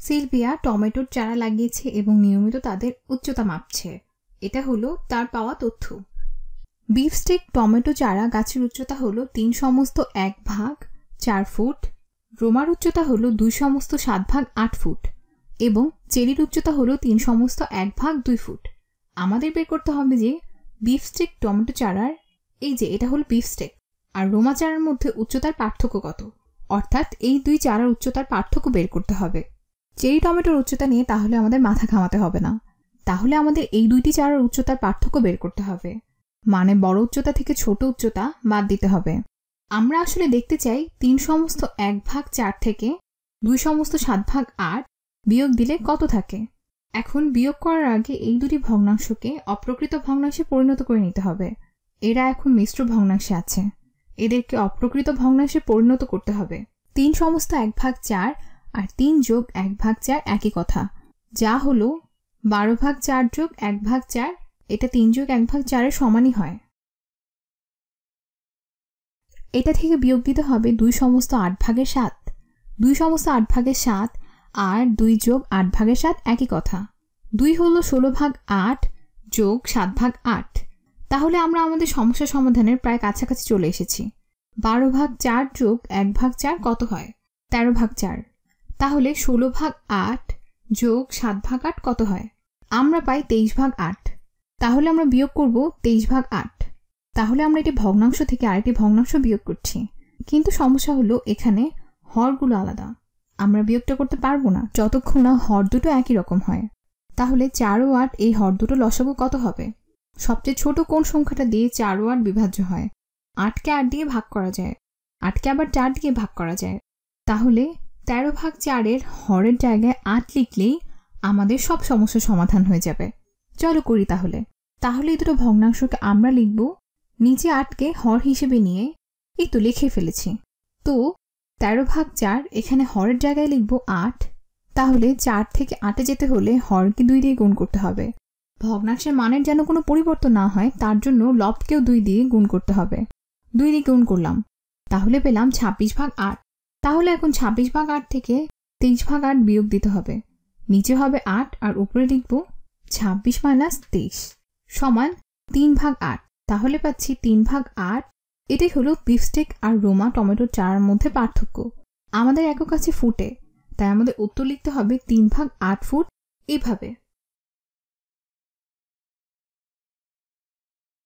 Sylvia টমেটোর চারা লাগিয়েছে এবং নিয়মিত তাদের উচ্চতা মাপছে। এটা হলো তার পাওয়া তথ্য। বিফস্টেক টমেটো চারা গাছের উচ্চতা হলো 3/1 ফুট, রোমার উচ্চতা হলো 2/7 ফুট এবং চেরির উচ্চতা হলো 3/1 ফুট। আমাদের বের করতে হবে যে বিফস্টেক টমেটো চারার এটা হলো বিফস্টেক আর রোমা চারার মধ্যে উচ্চতার পার্থক্য কত, অর্থাৎ এই দুই চারার উচ্চতার পার্থক্য বের করতে হবে। চেরি টমেটোর উচ্চতা নিয়ে তাহলে আমাদের মাথা ঘামাতে হবে না, তাহলে আমাদের এই দুইটি চারার উচ্চতার পার্থক্য বের করতে হবে, মানে বড় উচ্চতা থেকে ছোট উচ্চতা বাদ দিতে হবে। আমরা আসলে দেখতে চাই 3/1 থেকে 2/7 বিয়োগ দিলে কত থাকে। এখন বিয়োগ করার আগে এই দুটি ভগ্নাংশকে অপ্রকৃত ভগ্নাংশে পরিণত করে নিতে হবে। এরা এখন মিশ্র ভগ্নাংশে আছে, এদেরকে অপ্রকৃত ভগ্নাংশে পরিণত করতে হবে। 3/1 আর 3+1/4 একই কথা, যা হলো 12/4+1/4। এটা 3+1/4 সমানই হয়। এটা থেকে বিয়োগ দিতে হবে 2/8 2/8 আর 2+8/7 একই কথা। 2 হলো 16/8 যোগ 7/8। তাহলে আমরা আমাদের সমস্যা সমাধানের প্রায় কাছাকাছি চলে এসেছি। 12/4 যোগ 1/4 কত হয়? 13/4। তাহলে 16/8 যোগ 7/8 কত হয়? আমরা পাই 23/8। তাহলে আমরা বিয়োগ করব 23/8। তাহলে আমরা এটি ভগ্নাংশ থেকে আরেকটি ভগ্নাংশ বিয়োগ করছি, কিন্তু সমস্যা হলো এখানে হরগুলো আলাদা। আমরা বিয়োগটা করতে পারবো না যতক্ষণ না হর দুটো একই রকম হয়। তাহলে 4 ও 8 এই হর দুটো লসাগু কত হবে? সবচেয়ে ছোট কোন সংখ্যাটা দিয়ে 4 ও 8 বিভাজ্য হয়? 8কে 8 দিয়ে ভাগ করা যায়, 8কে আবার 4 দিয়ে ভাগ করা যায়। তাহলে 13/4 এর হরের জায়গায় 8 লিখলেই আমাদের সব সমস্যার সমাধান হয়ে যাবে। চলো করি তাহলে। এই দুটো ভগ্নাংশকে আমরা লিখব নিচে 8কে হর হিসেবে নিয়ে। এই তো লিখে ফেলেছি। তো 13/4 এখানে হরের জায়গায় লিখব 8। তাহলে 4 থেকে 8-এ যেতে হলে হরকে 2 দিয়ে গুণ করতে হবে। ভগ্নাংশের মানের যেন কোনো পরিবর্তন না হয় তার জন্য লবকেও 2 দিয়ে গুণ করতে হবে। 2 দিয়ে গুণ করলাম, তাহলে পেলাম 26/8। তাহলে এখন 26/8 থেকে 23/8 বিয়োগ দিতে হবে। নিচে হবে 8 আর উপরে লিখব 26 - 23 সমান 3/8। তাহলে পাচ্ছি 3/8। এটাই হলো বিফস্টেক আর রোমা টমেটোর চারার মধ্যে পার্থক্য। আমাদের একক আছে ফুটে, তাই আমাদের উত্তর লিখতে হবে 3/8 ফুট। এইভাবে।